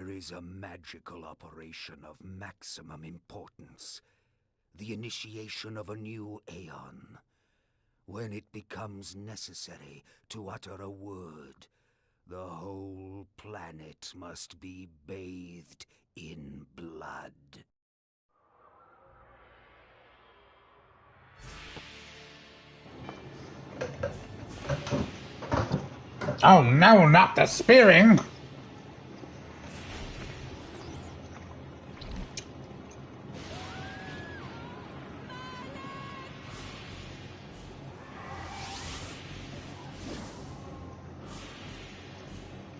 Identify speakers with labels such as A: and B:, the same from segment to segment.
A: There is a magical operation of maximum importance. The initiation of a new aeon. When it becomes necessary to utter a word, the whole planet must be bathed in blood.
B: Oh no, not the spearing!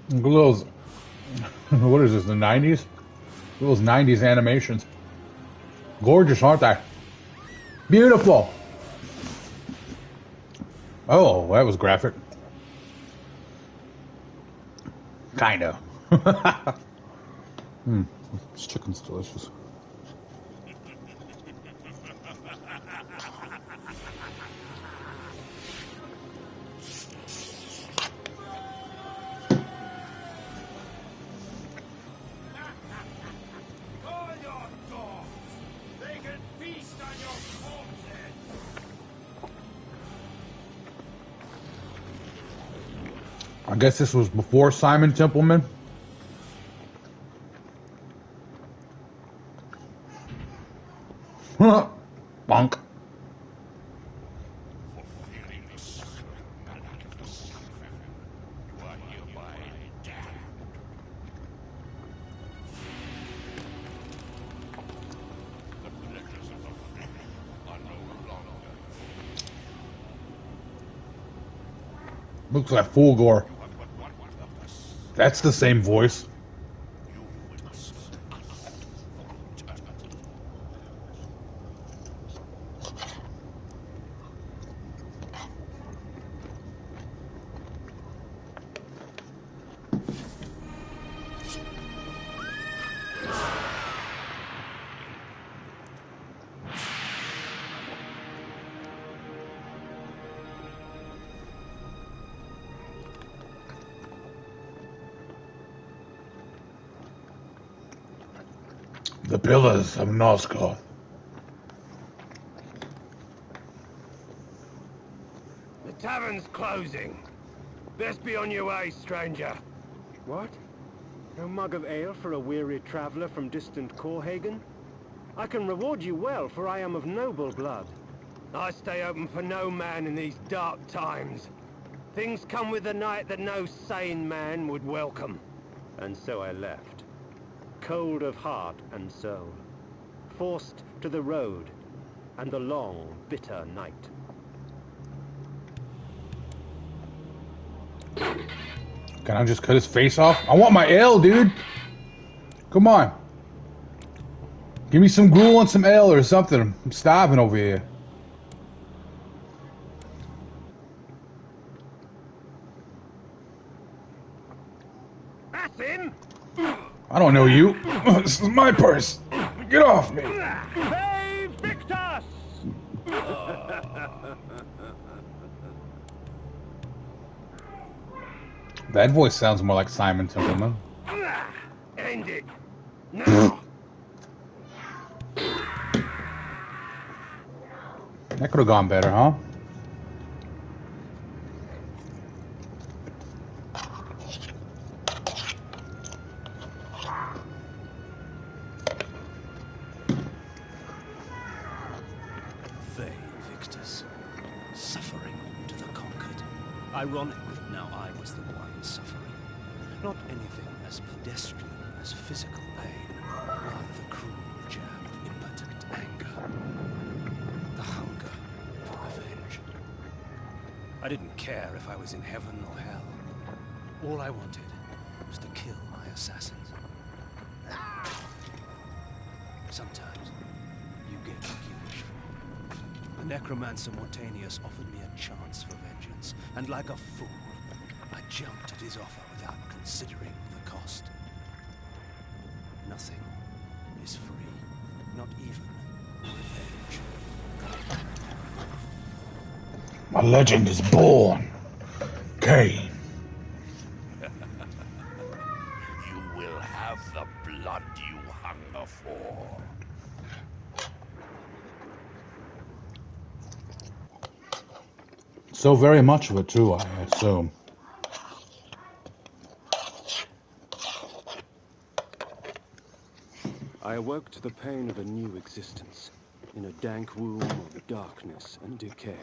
B: Those, what is this, the 90s? Those 90s animations. Gorgeous, aren't they? Beautiful! Oh, that was graphic. Kinda. This chicken's delicious. I guess this was before Simon Templeman. Bonk. Looks like Fulgore. That's the same voice. The pillars of Nosgoth.
C: The tavern's closing. Best be on your way, stranger.
D: What? No mug of ale for a weary traveler from distant Corhagen? I can reward you well, for I am of noble blood.
C: I stay open for no man in these dark times. Things come with the night that no sane man would welcome.
D: And so I left. Cold of heart and soul. Forced to the road and the long, bitter night.
B: Can I just cut his face off? I want my ale, dude. Come on. Give me some gruel and some ale or something. I'm starving over here.
C: That's him!
B: I don't know you. This is my purse. Get off me.
C: Hey, Victus!
B: That voice sounds more like Simon Templeman.
C: End it! Now!
B: That could have gone better, huh?
E: Ironic that now I was the one suffering. Not anything as pedestrian as physical pain, rather the cruel jab of impotent anger. The hunger for revenge. I didn't care if I was in heaven or hell. All I wanted was to kill my assassins. Sometimes you get what you wish for. The necromancer Mortanius offered me a chance for vengeance, and like a fool, I jumped at his offer without considering the cost. Nothing is free, not even revenge.
B: My legend is born. Kain.
A: You will have the
B: So very much of it, too, I assume.
E: I awoke to the pain of a new existence, in a dank womb of darkness and decay.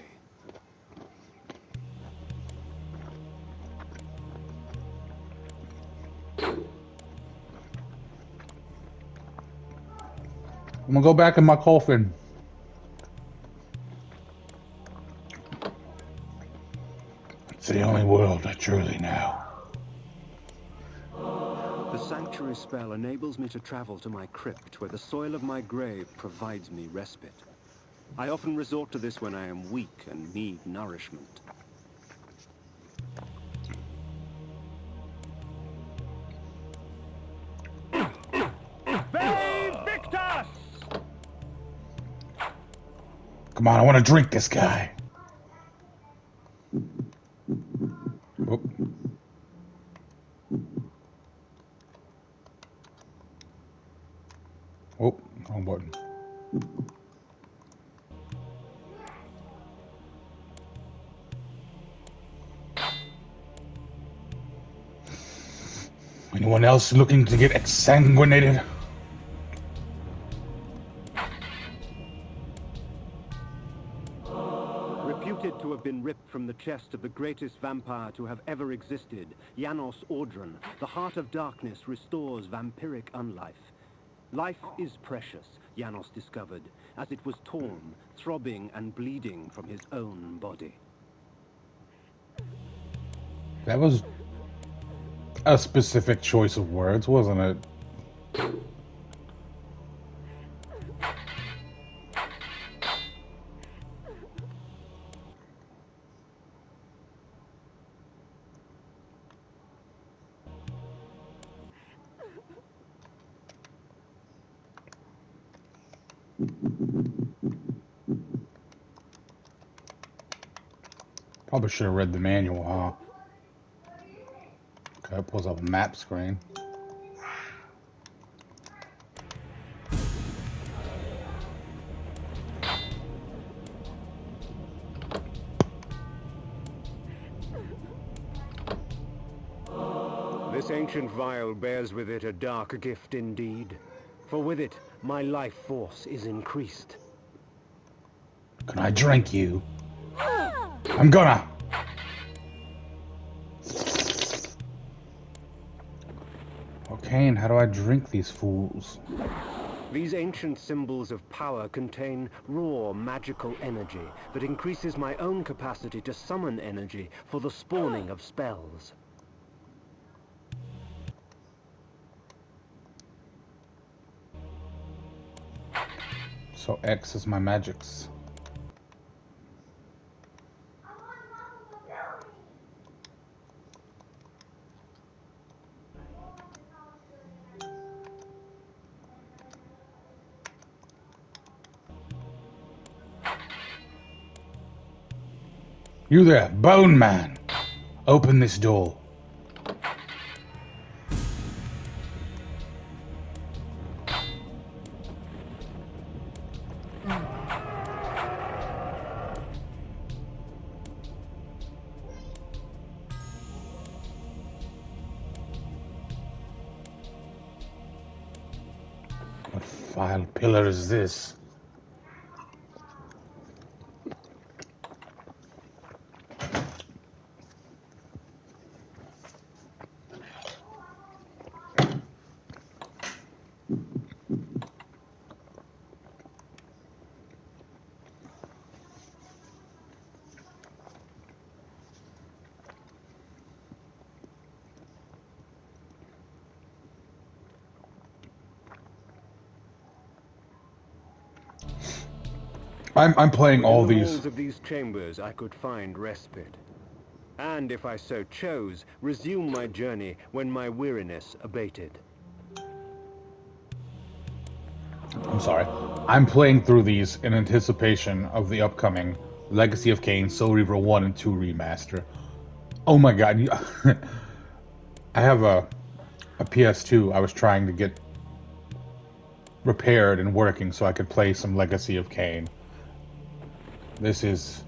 B: I'm gonna go back in my coffin. It's the only world I truly know.
E: The sanctuary spell enables me to travel to my crypt, where the soil of my grave provides me respite. I often resort to this when I am weak and need nourishment.
C: Victus!
B: Come on, I want to drink this guy. Oh. Oh, wrong button. Anyone else looking to get exsanguinated?
D: Reputed to have been ripped from the chest of the greatest vampire to have ever existed, Janos Audron, the Heart of Darkness restores vampiric unlife. Life is precious, Janos discovered, as it was torn, throbbing and bleeding from his own body.
B: That was a specific choice of words, wasn't it? Probably should have read the manual, huh? Okay, it pulls up a map screen.
D: This ancient vial bears with it a dark gift indeed, for with it my life force is increased.
B: Can I drink you? I'm gonna! Oh, Kain, how do I drink these fools?
D: These ancient symbols of power contain raw magical energy that increases my own capacity to summon energy for the spawning of spells.
B: So X is my magics. You there, Bone Man! Open this door. What vile pillar is this? I'm playing all
D: Within the
B: these.
D: walls of these chambers I could find respite. And if I so chose, resume my journey when my weariness abated.
B: I'm sorry. I'm playing through these in anticipation of the upcoming Legacy of Kain Soul Reaver 1 and 2 remaster. Oh my god. I have a PS2 I was trying to get repaired and working so I could play some Legacy of Kain. This is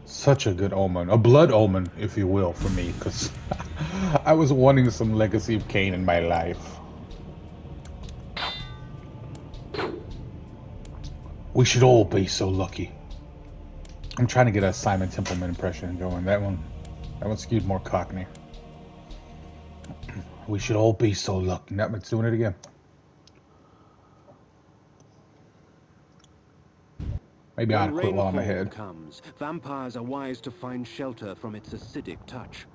B: such a good omen. A blood omen, if you will, for me, because I was wanting some Legacy of Kain in my life. We should all be so lucky. I'm trying to get a Simon Templeman impression going. That one skewed more Cockney. We should all be so lucky. Nope, it's doing it again. Maybe I ought to quit while I'm ahead.
D: Comes, vampires are wise to find shelter from its acidic touch.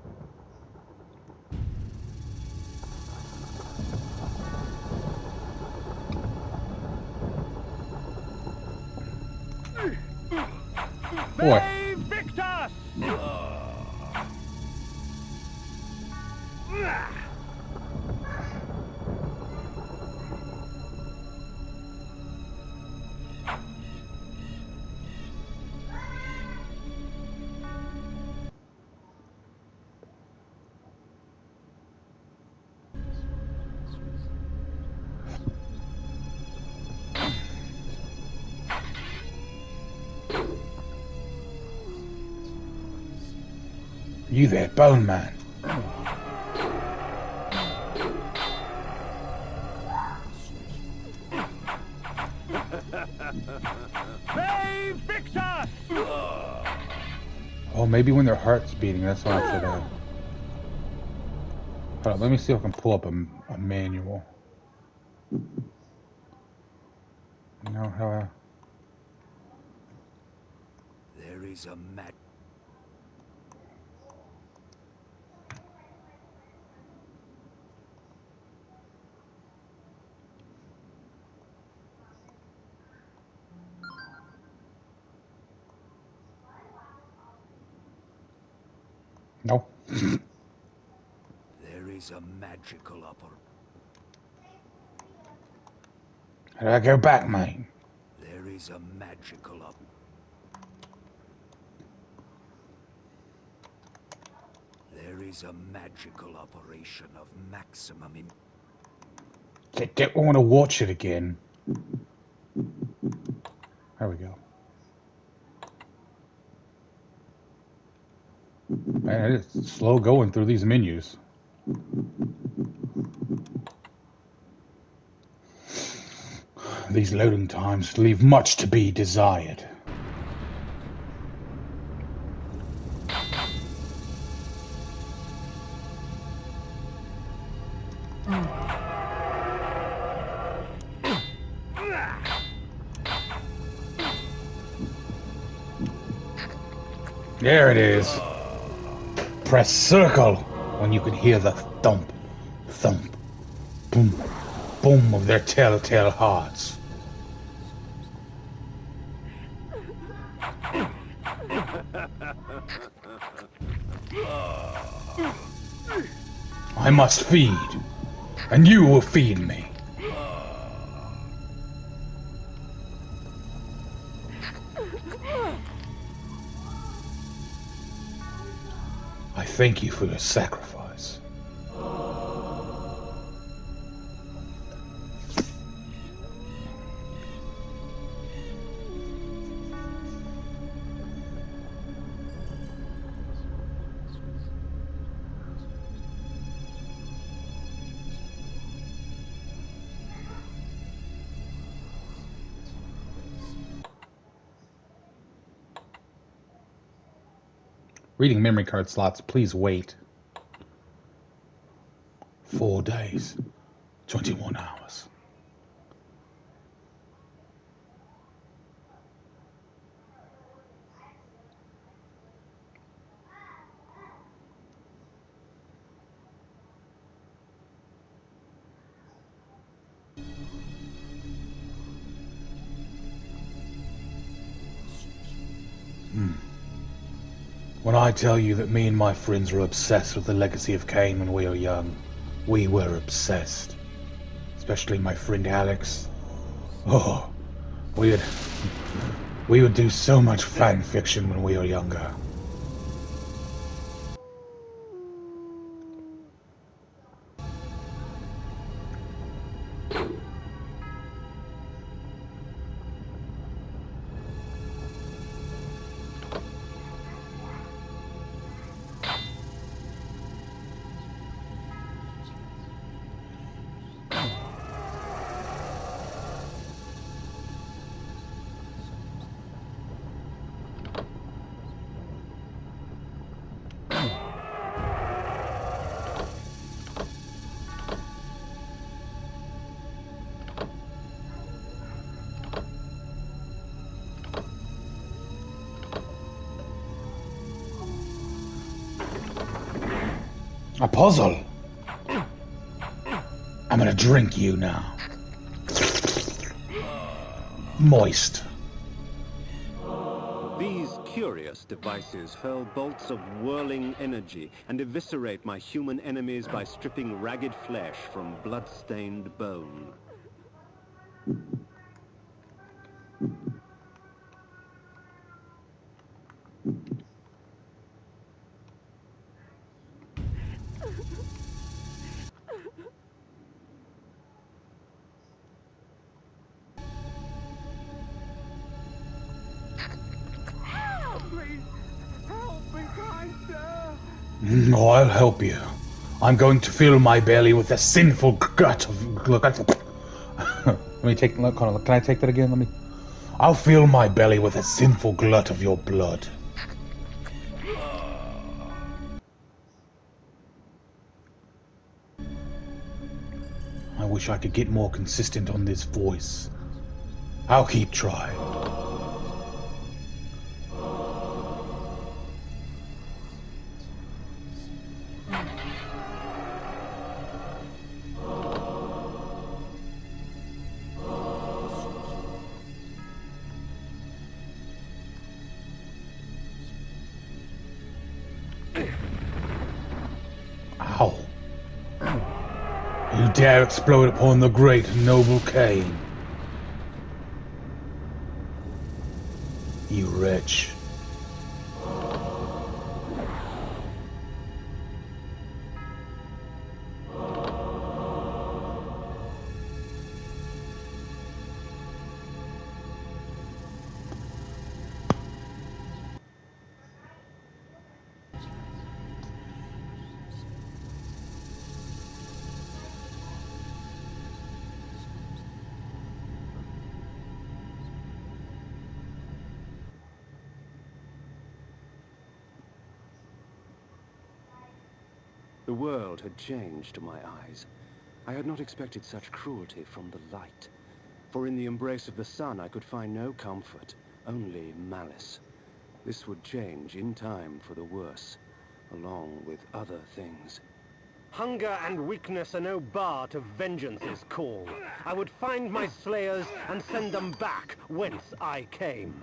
B: Boy.
C: Victus!
B: You there, Bone Man?
C: Victus!
B: Oh, maybe when their heart's beating, that's why I should Hold on, let me see if I can pull up a manual. No, how?
A: There is a mad.
B: No.
A: There is a magical operation.
B: How do I go back, mate?
A: There is a magical There is a magical operation of maximum in.
B: They don't want to watch it again. There we go. Man, it's slow going through these menus. These loading times leave much to be desired. There it is. Press circle when you can hear the thump, thump, boom, boom of their telltale hearts. I must feed, and you will feed me. I thank you for your sacrifice. Reading memory card slots, please wait. 4 days, 21 hours. When I tell you that me and my friends were obsessed with the legacy of Kain when we were young, we were obsessed. Especially my friend Alex. Oh, we would do so much fan fiction when we were younger. A puzzle? I'm gonna drink you now. Moist.
D: These curious devices hurl bolts of whirling energy and eviscerate my human enemies by stripping ragged flesh from blood-stained bone.
B: No, I'll help you. I'm going to fill my belly with a sinful gut of... Let me take... Can I take that again? I'll fill my belly with a sinful glut of your blood. I wish I could get more consistent on this voice. I'll keep trying. Ow. You dare explode upon the great noble Kain. You wretch.
D: The world had changed to my eyes. I had not expected such cruelty from the light. For in the embrace of the sun I could find no comfort, only malice. This would change in time for the worse, along with other things.
C: Hunger and weakness are no bar to vengeance's call. I would find my slayers and send them back whence I came.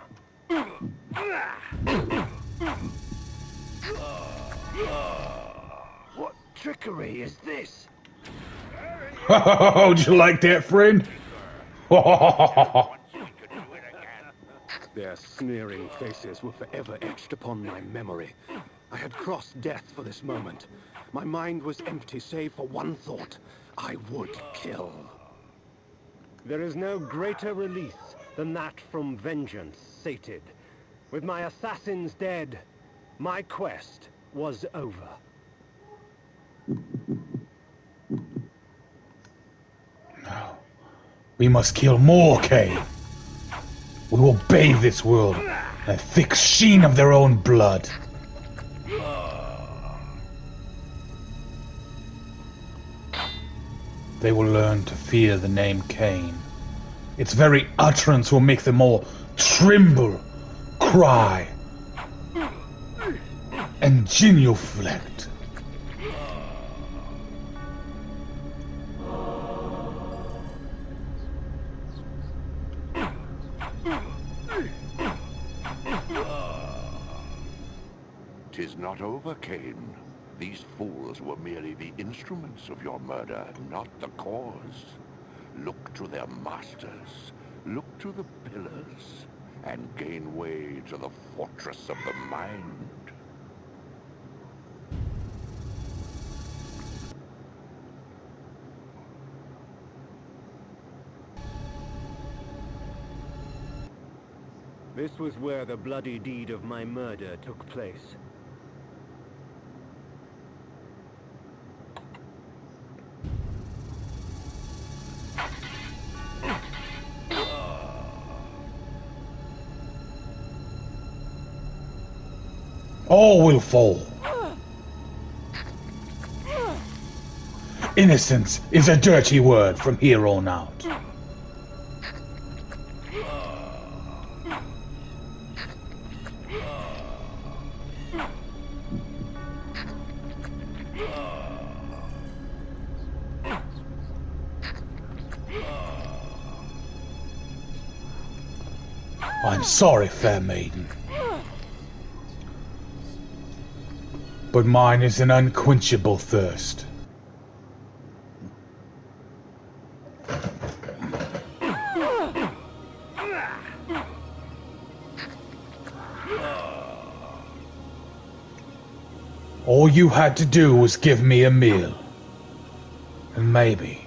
C: What trickery is this?
B: Would you like that, friend?
D: Their sneering faces were forever etched upon my memory. I had crossed death for this moment. My mind was empty save for one thought. I would kill.
C: There is no greater release than that from vengeance sated. With my assassins dead, my quest was over.
B: Now, we must kill more Kain. We will bathe this world in a thick sheen of their own blood. They will learn to fear the name Kain. Its very utterance will make them all tremble, cry, and genuflect.
F: "'Tis not over, Kain. These fools were merely the instruments of your murder, not the cause. Look to their masters, look to the pillars, and gain way to the fortress of the mind."
C: This was where the bloody deed of my murder took place.
B: All will fall. Innocence is a dirty word from here on out. I'm sorry, fair maiden. But mine is an unquenchable thirst. All you had to do was give me a meal. And maybe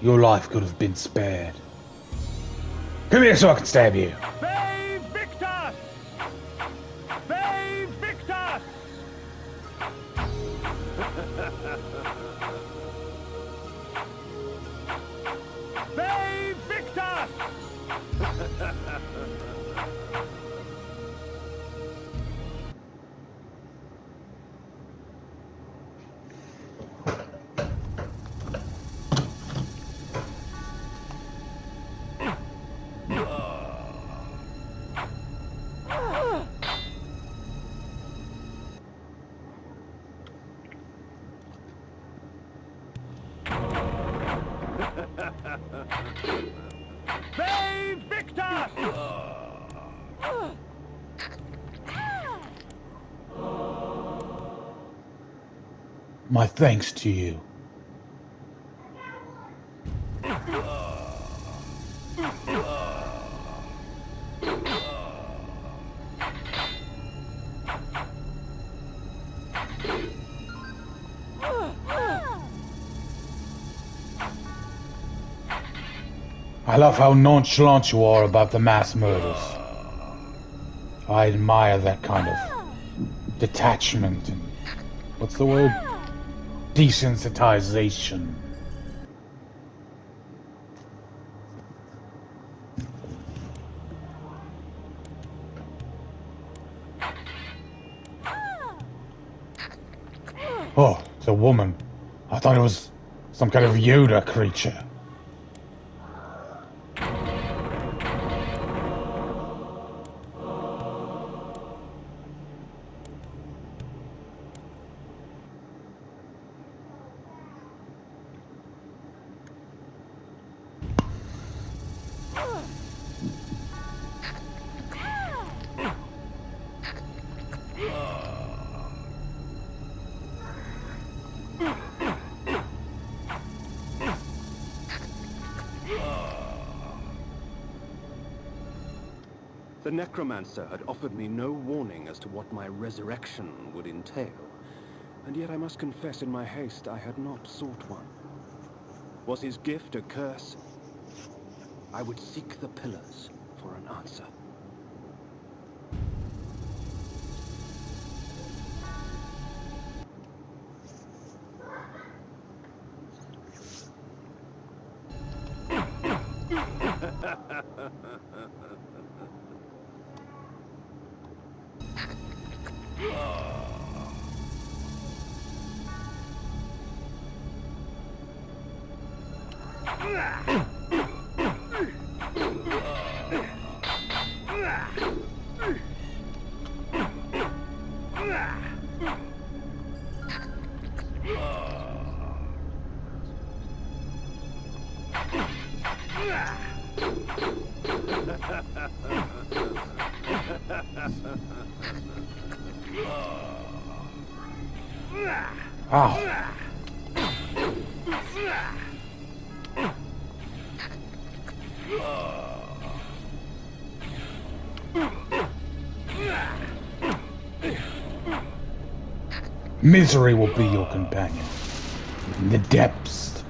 B: your life could have been spared. Come here so I can stab you.
C: Save Victus! Save Victus! Save Victus! Save Victus!
B: My thanks to you. I love how nonchalant you are about the mass murders. I admire that kind of detachment and, what's the word? Desensitization. Oh, it's a woman. I thought it was some kind of Yoda creature.
D: The necromancer had offered me no warning as to what my resurrection would entail, and yet I must confess in my haste I had not sought one. Was his gift a curse? I would seek the pillars for an answer. Ow. Misery will be your companion in the depths,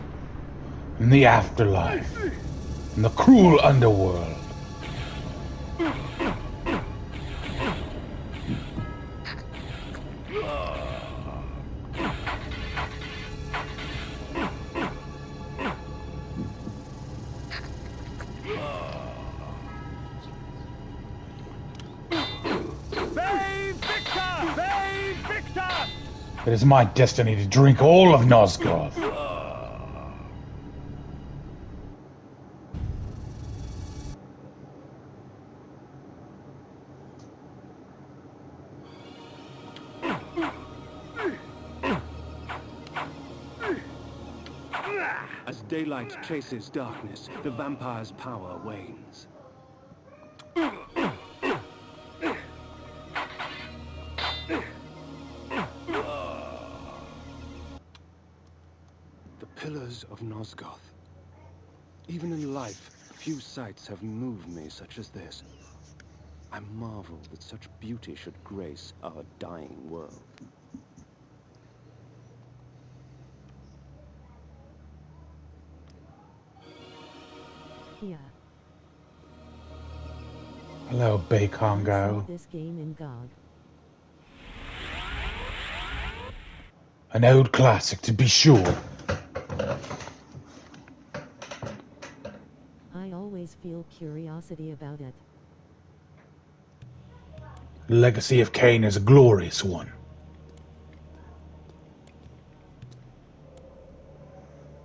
D: in the afterlife, in the cruel underworld. It is my destiny to drink all of Nosgoth. As daylight chases darkness, the vampire's power wanes. Pillars of Nosgoth. Even in life, few sights have moved me such as this. I marvel that such beauty should grace our dying world.
G: Yeah.
B: Hello, Baycongo.
G: This game in GOG.
B: An old classic, to be sure.
G: I always feel curiosity about it.
B: The legacy of Kain is a glorious one.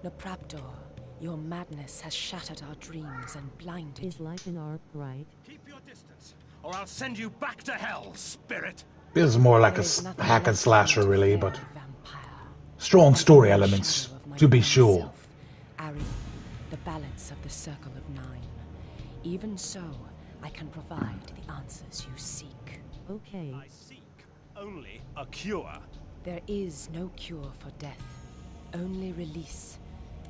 H: Napraptor, your madness has shattered our dreams and blinded.
G: Is life an arc, right?
E: Keep your distance, or I'll send you back to hell, spirit!
B: This is more like a hack and slasher, really, but strong story elements, to be sure.
H: Ariel, the balance of the Circle of Nine. Even so, I can provide the answers you seek.
G: Okay.
E: I seek only a cure.
H: There is no cure for death, only release.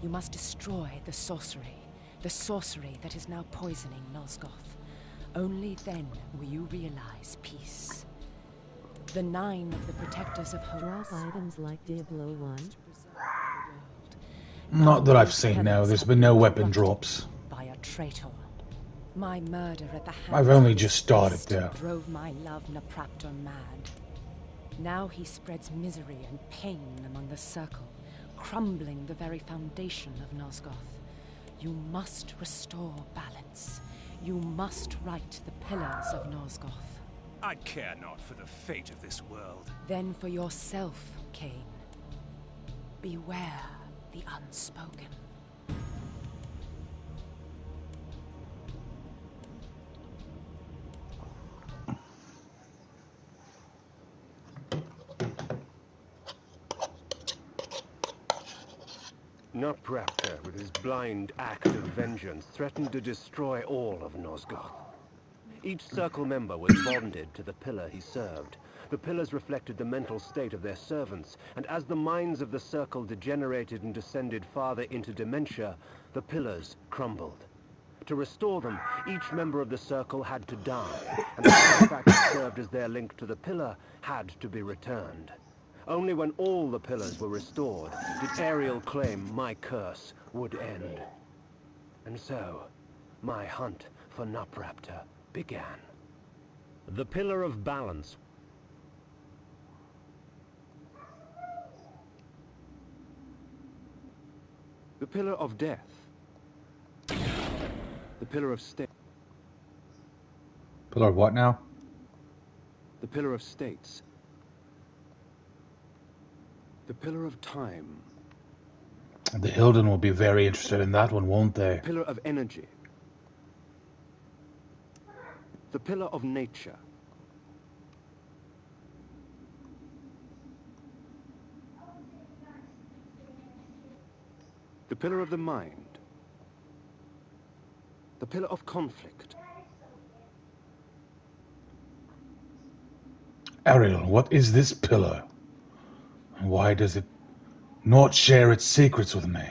H: You must destroy the sorcery that is now poisoning Nosgoth. Only then will you realize peace. The 9 of the Protectors of Horus.
G: Drop items like Diablo 1.
B: Not that I've seen, no. There's been no weapon drops.
H: By a traitor. My murder at the hands
B: I've only
H: of
B: just
H: this
B: started
H: beast
B: there.
H: drove my love Napraptor mad. Now he spreads misery and pain among the Circle, crumbling the very foundation of Nosgoth. You must restore balance. You must right the pillars of Nosgoth.
E: I care not for the fate of this world.
H: Then for yourself, Kain. Beware the unspoken.
C: Napraptor, with his blind act of vengeance, threatened to destroy all of Nosgoth. Each Circle member was bonded to the pillar he served. The pillars reflected the mental state of their servants, and as the minds of the Circle degenerated and descended farther into dementia, the pillars crumbled. To restore them, each member of the Circle had to die, and the artifact that served as their link to the pillar had to be returned. Only when all the pillars were restored did Ariel claim my curse would end. And so, my hunt for Napraptor began. The Pillar of Balance. The Pillar of Death. The Pillar of State.
B: Pillar of what now?
C: The Pillar of States. The Pillar of Time.
B: The Hilden will be very interested in that one, won't they?
C: The Pillar of Energy. The Pillar of Nature. The Pillar of the Mind. The Pillar of Conflict.
B: Ariel, what is this pillar? And why does it not share its secrets with me?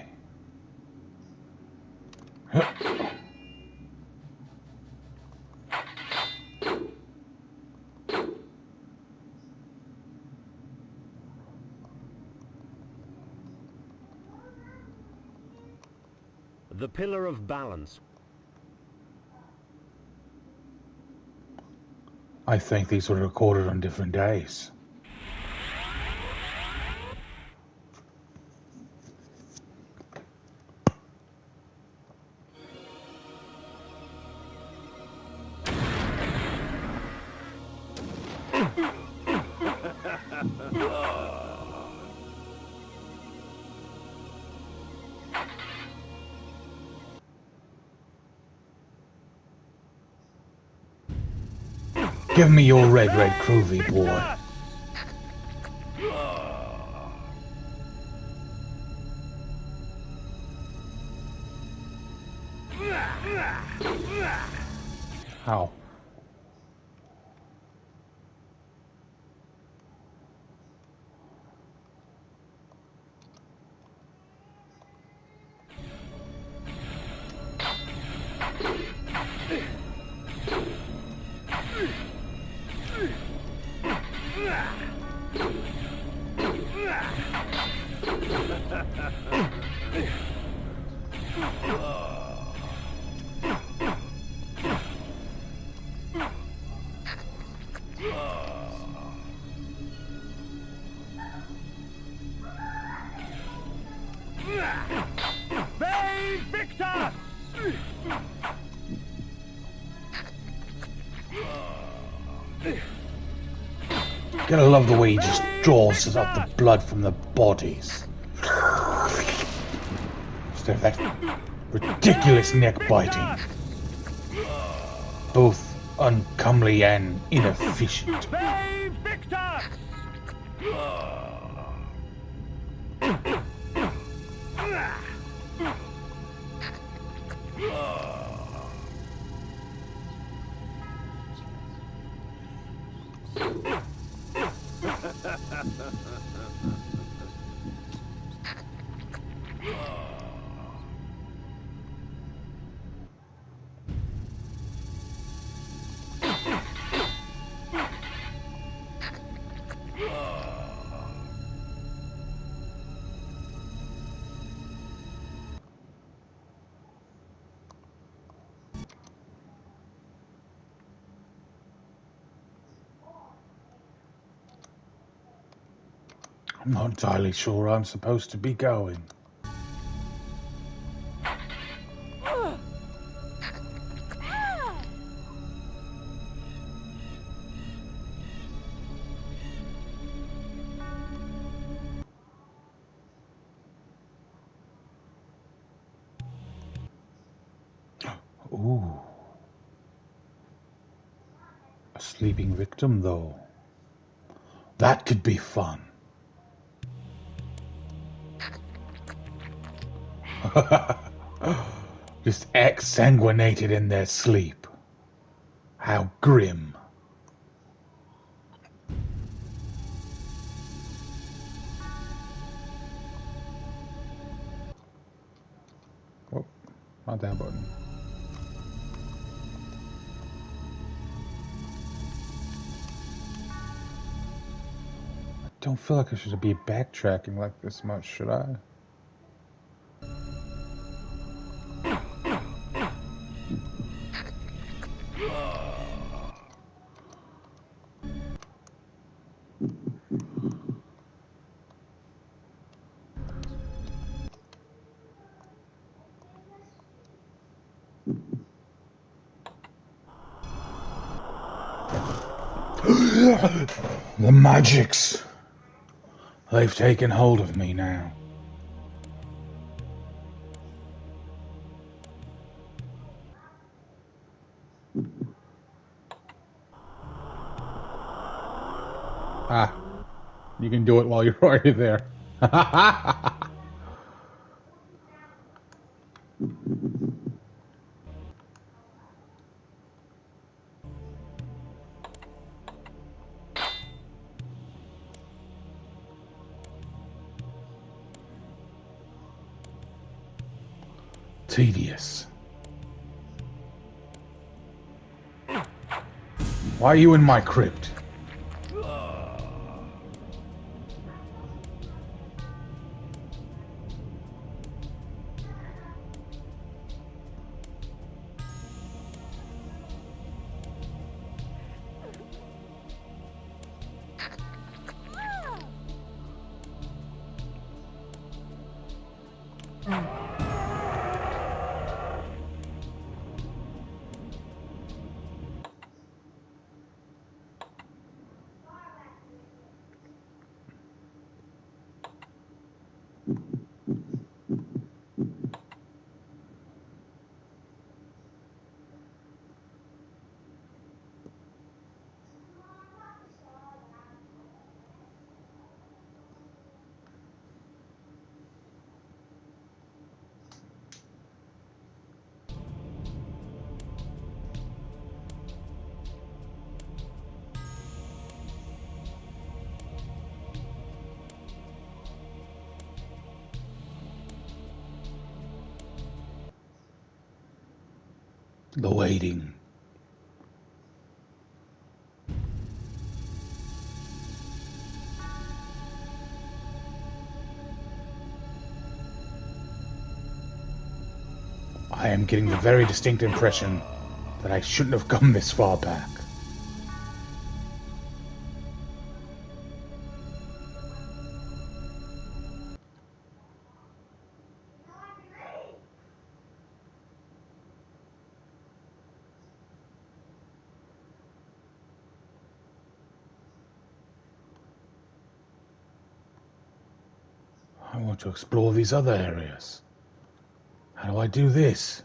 C: The Pillar of Balance.
B: I think these were recorded on different days. Give me your red groovy boy. How?
D: Victor!
B: Gotta love the way he just draws out the blood from the bodies. Instead of that ridiculous neck biting. Both uncomely and inefficient.
D: Victor!
B: I'm not entirely sure I'm supposed to be going. Ooh. A sleeping victim, though. That could be fun. Just exsanguinated in their sleep. How grim. Oh, not that button. I don't feel like I should be backtracking like this much, should I? The magics! They've taken hold of me now. Ah, you can do it while you're already there. Tedious. Why are you in my crypt? The waiting. I am getting the very distinct impression that I shouldn't have come this far back. I want to explore these other areas. How do I do this?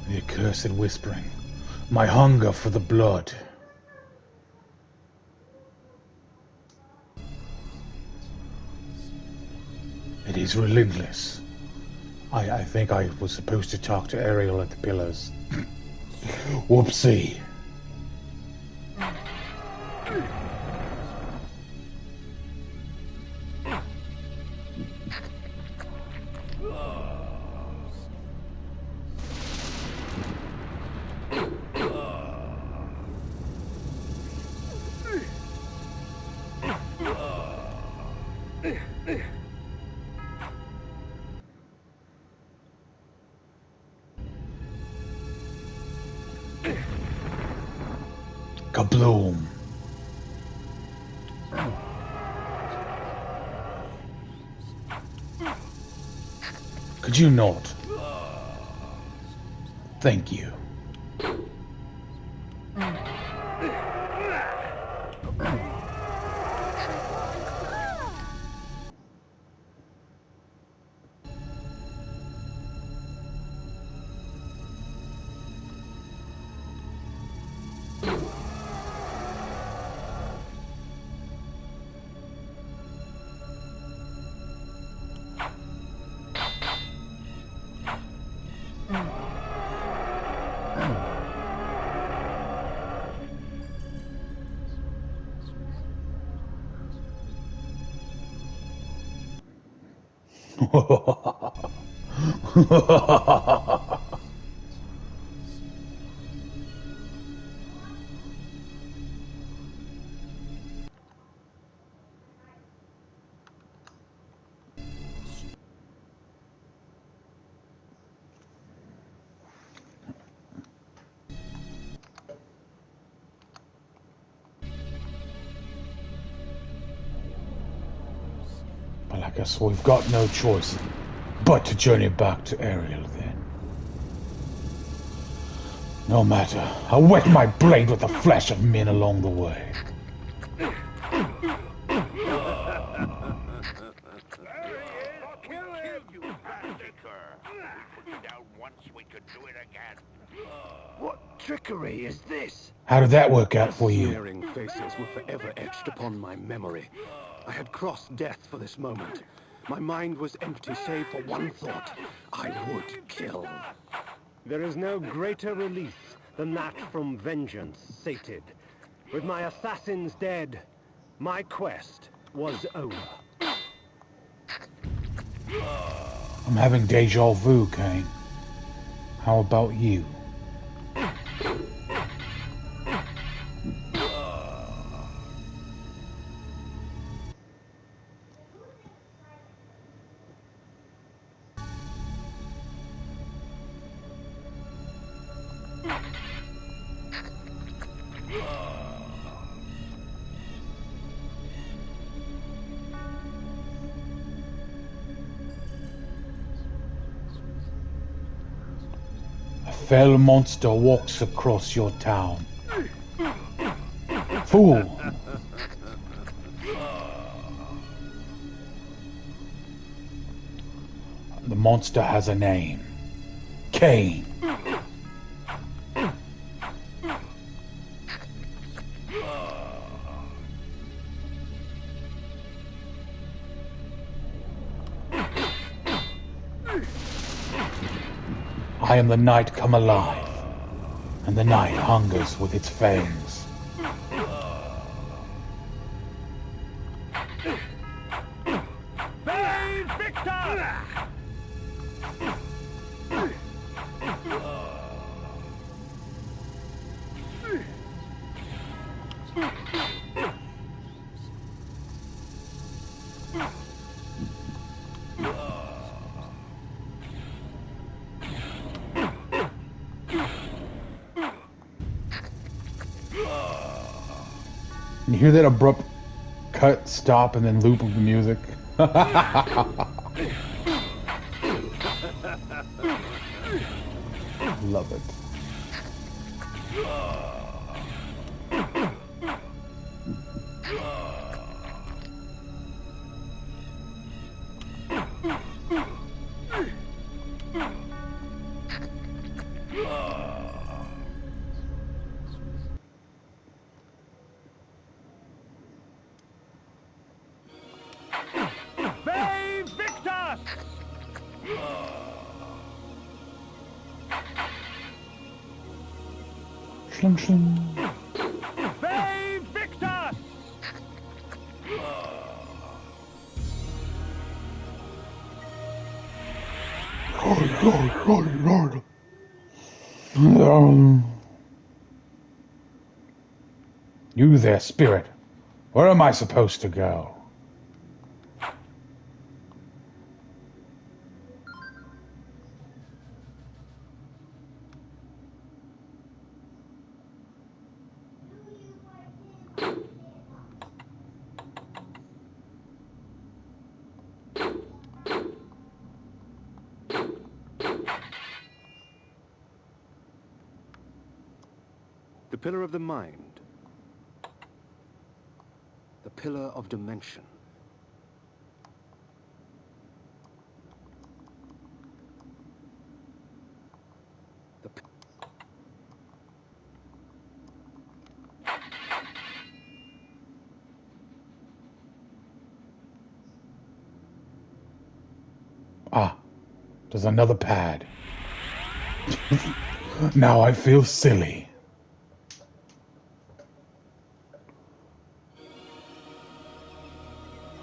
B: The accursed whispering. My hunger for the blood. It is relentless. I think I was supposed to talk to Ariel at the pillars. Whoopsie. Kabloom. Could you not? Thank you. Well, I guess we've got no choice but to journey back to Ariel then. No matter, I'll wet my blade with the flesh of men along the way.
C: What trickery is this?
B: How did that work out for you?
D: Sneering faces were forever etched upon my memory. I had crossed death for this moment. My mind was empty save for one thought. I would kill.
C: There is no greater relief than that from vengeance sated. With my assassins dead, my quest was over.
B: I'm having deja vu, Kain. How about you? A fell monster walks across your town. Fool! The monster has a name. Kain. I am the night come alive, and the night hungers with its fangs. You hear that abrupt cut, stop, and then loop of the music? Love it. Shlum, shlum. Lord. You there, spirit. Where am I supposed to go?
D: The pillar of the mind. The pillar of dimension.
B: Ah, there's another pad. Now I feel silly.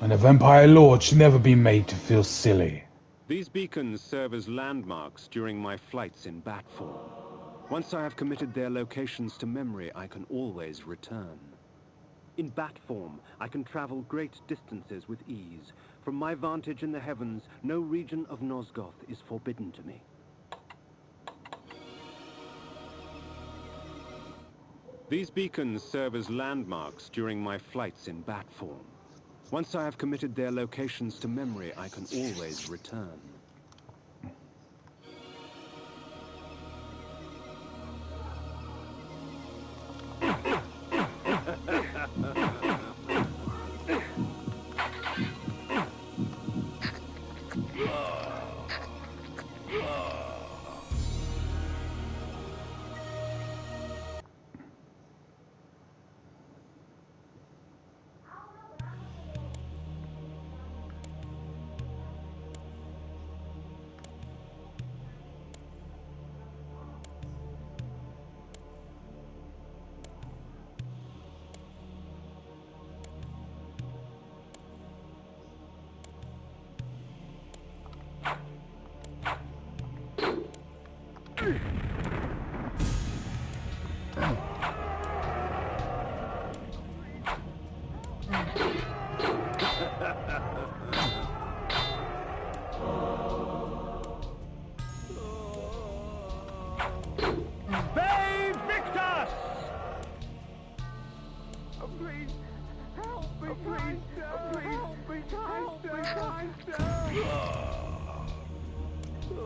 B: And a vampire lord should never be made to feel silly.
D: These beacons serve as landmarks during my flights in bat form. Once I have committed their locations to memory, I can always return. In bat form, I can travel great distances with ease. From my vantage in the heavens, no region of Nosgoth is forbidden to me. These beacons serve as landmarks during my flights in bat form. Once I have committed their locations to memory, I can always return.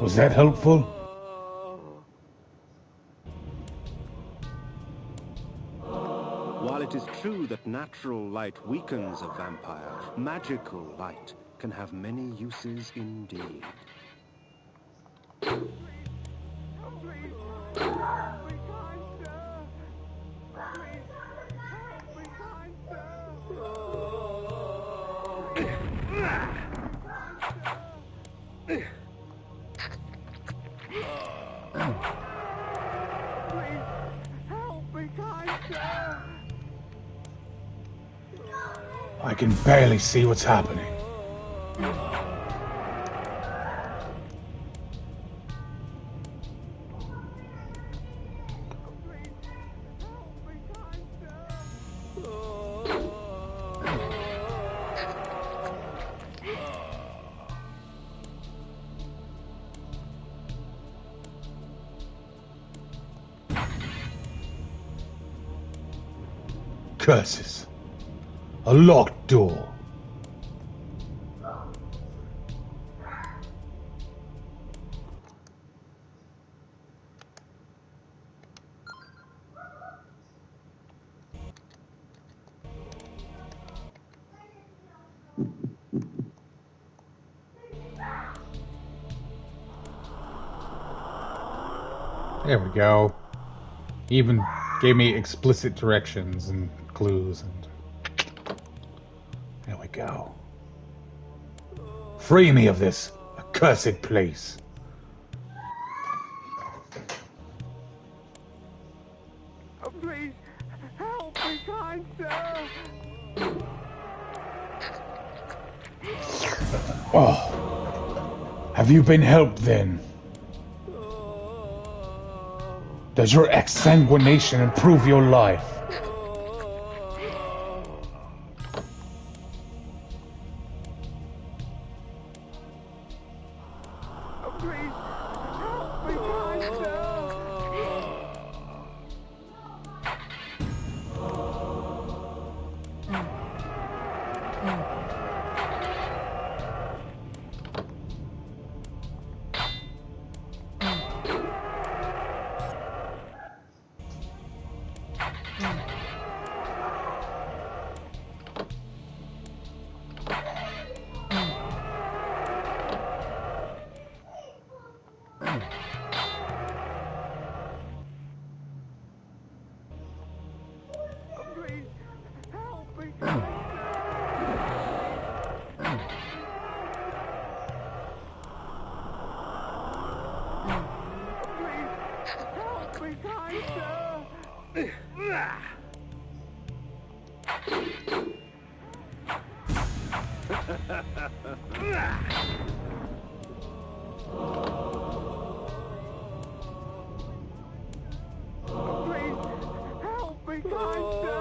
B: Was that helpful?
D: While it is true that natural light weakens a vampire, magical light can have many uses indeed.
B: I can barely see what's happening. Curses. A locked door. There we go. Even gave me explicit directions and clues, and there we go. Free me of this accursed place.
C: Oh, please, help me, kind sir.
B: Oh, have you been helped then? Does your exsanguination improve your life?
C: Oh, please, help me, kind sir.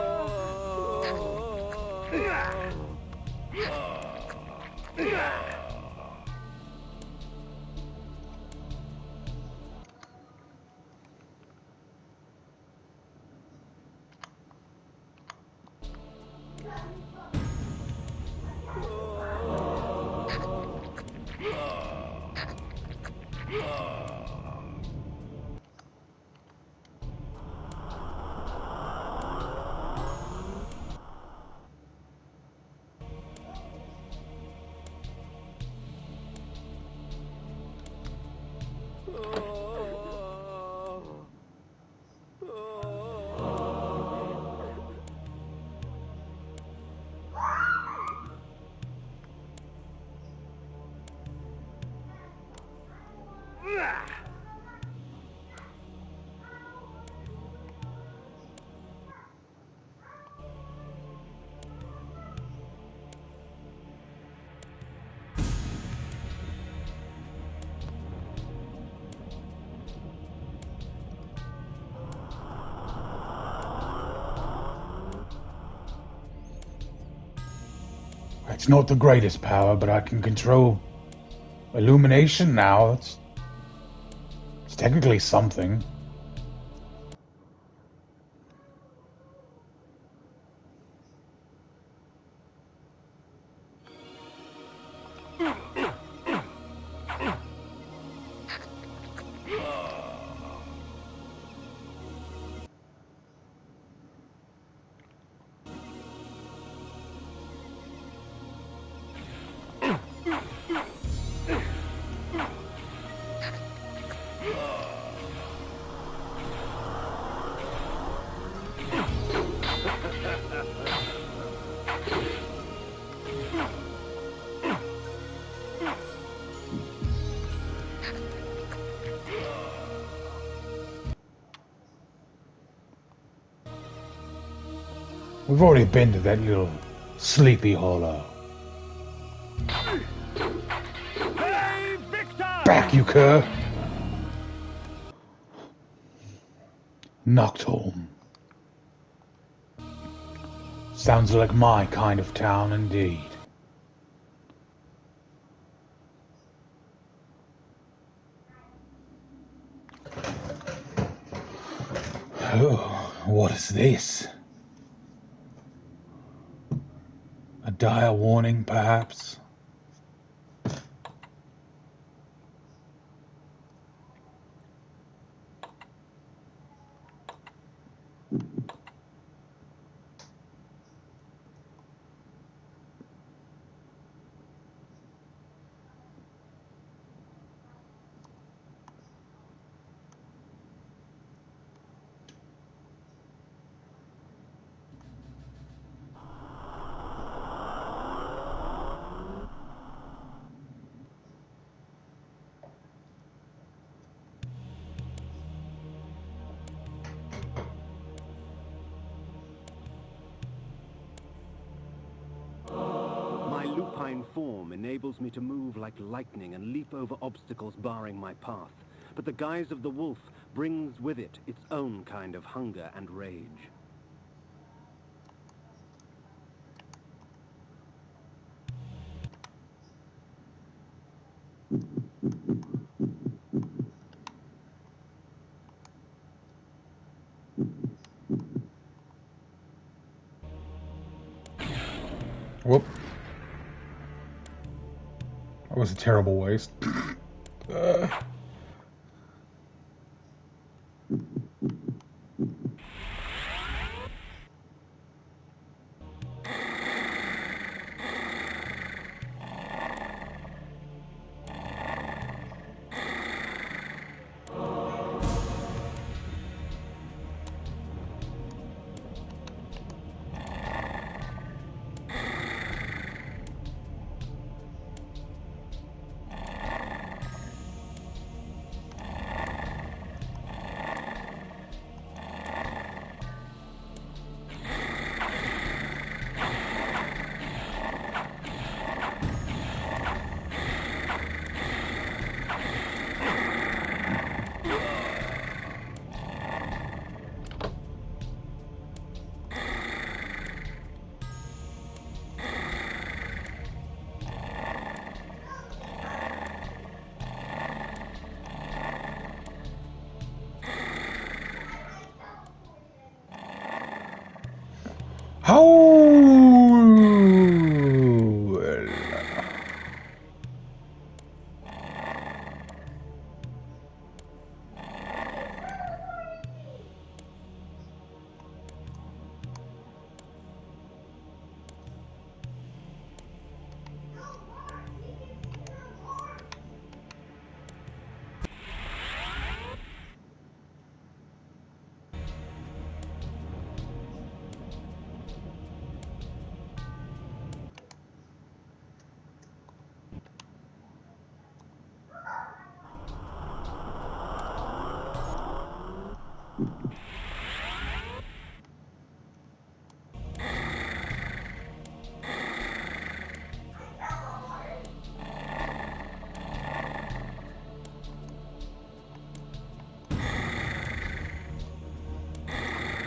B: It's not the greatest power, but I can control illumination now. It's technically something. We've already been to that little sleepy hollow.
C: Hey, Victor!
B: Back, you cur! Nocturne. Sounds like my kind of town indeed. Oh, what is this? dire warning, perhaps?
D: My lupine form enables me to move like lightning and leap over obstacles barring my path. But the guise of the wolf brings with it its own kind of hunger and rage.
B: Whoop. That was a terrible waste. Howl!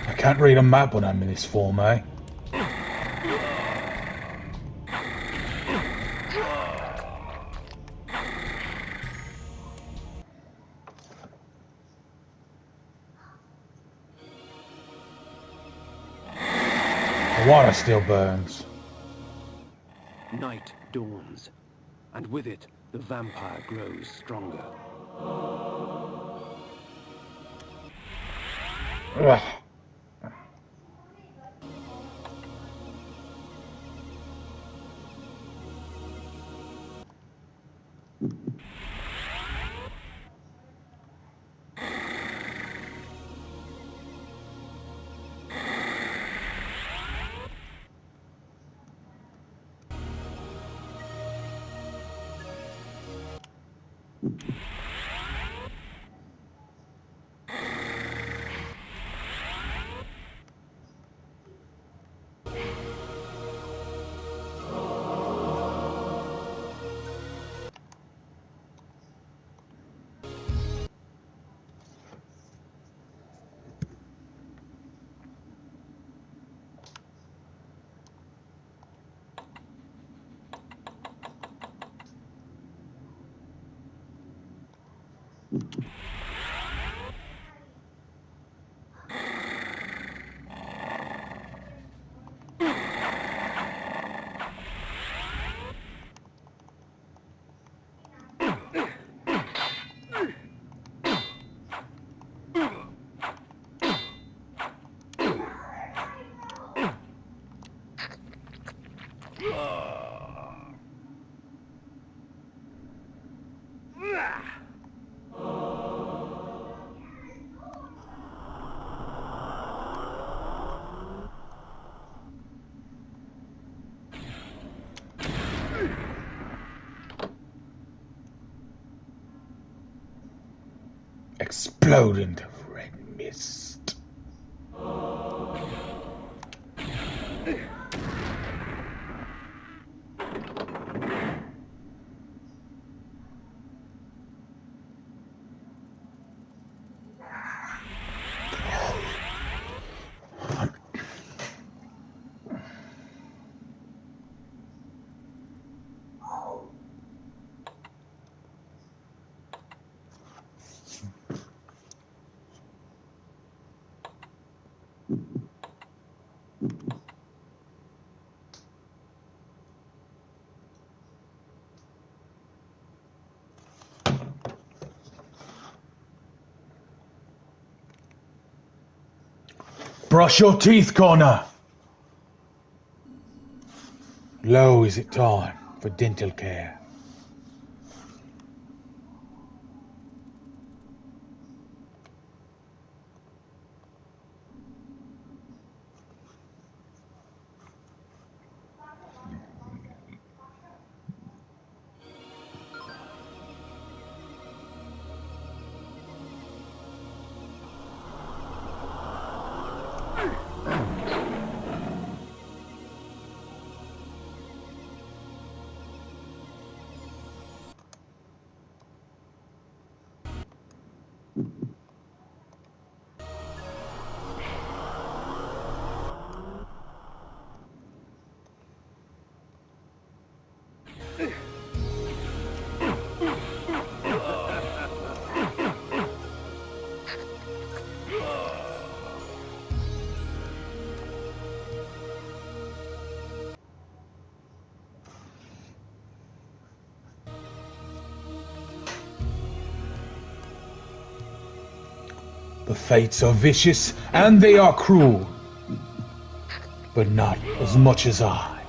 B: I can't read a map when I'm in this form, eh? The water still burns.
D: Night dawns, and with it, the vampire grows stronger.
B: Ugh. explode into red mist. Brush your teeth, Connor! Lo, is it time for dental care? The fates are vicious and they are cruel, but not as much as I.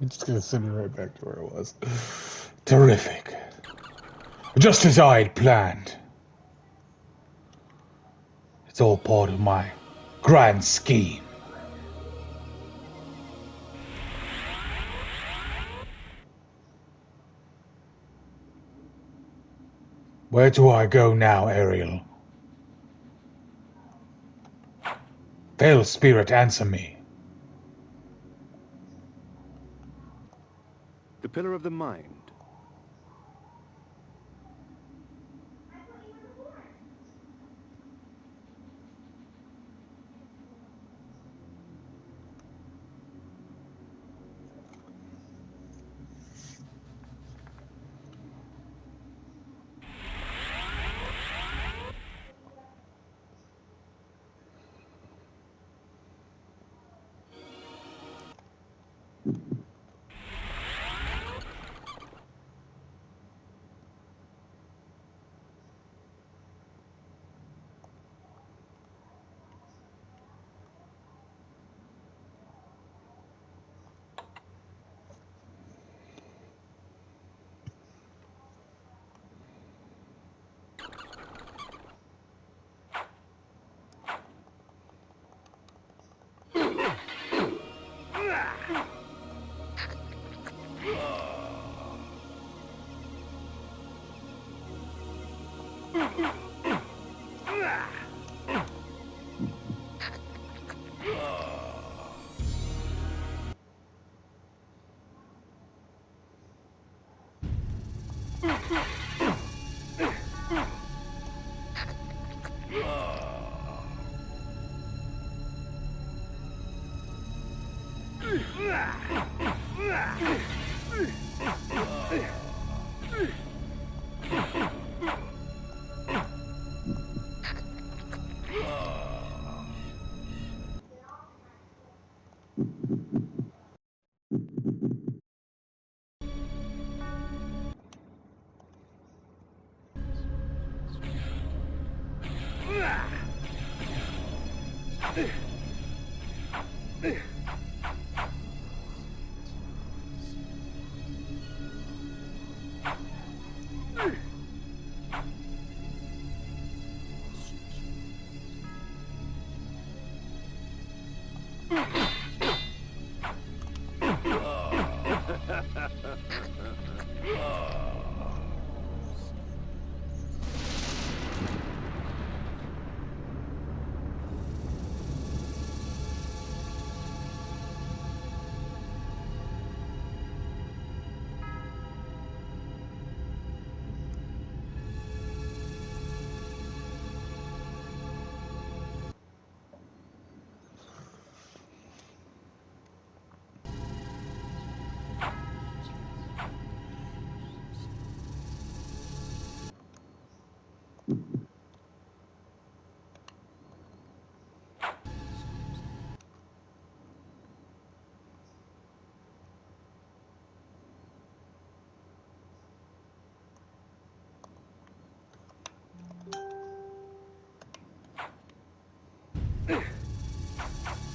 B: Just gonna send me right back to where it was. Terrific. Just as I had planned. It's all part of my grand scheme. Where do I go now, Ariel? Fail spirit, answer me.
D: The Pillar of the Mind.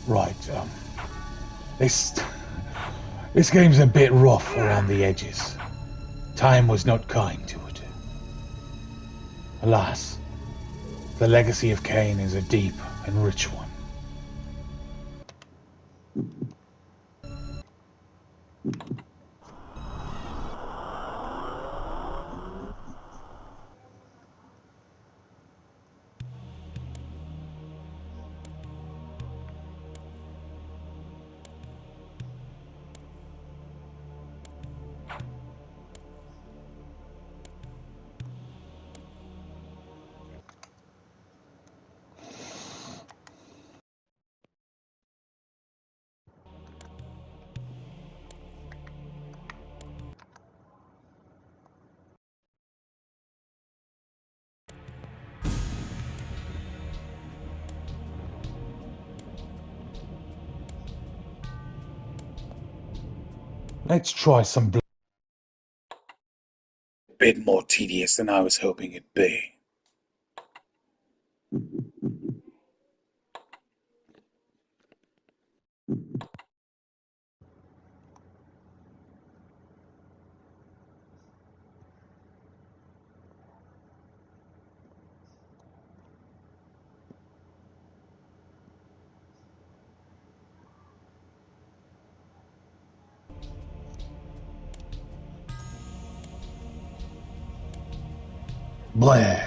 B: Right, this game's a bit rough around the edges. Time was not kind to it. Alas, the legacy of Kain is a deep and rich one. Let's try some a bit more tedious than I was hoping it'd be. Blah.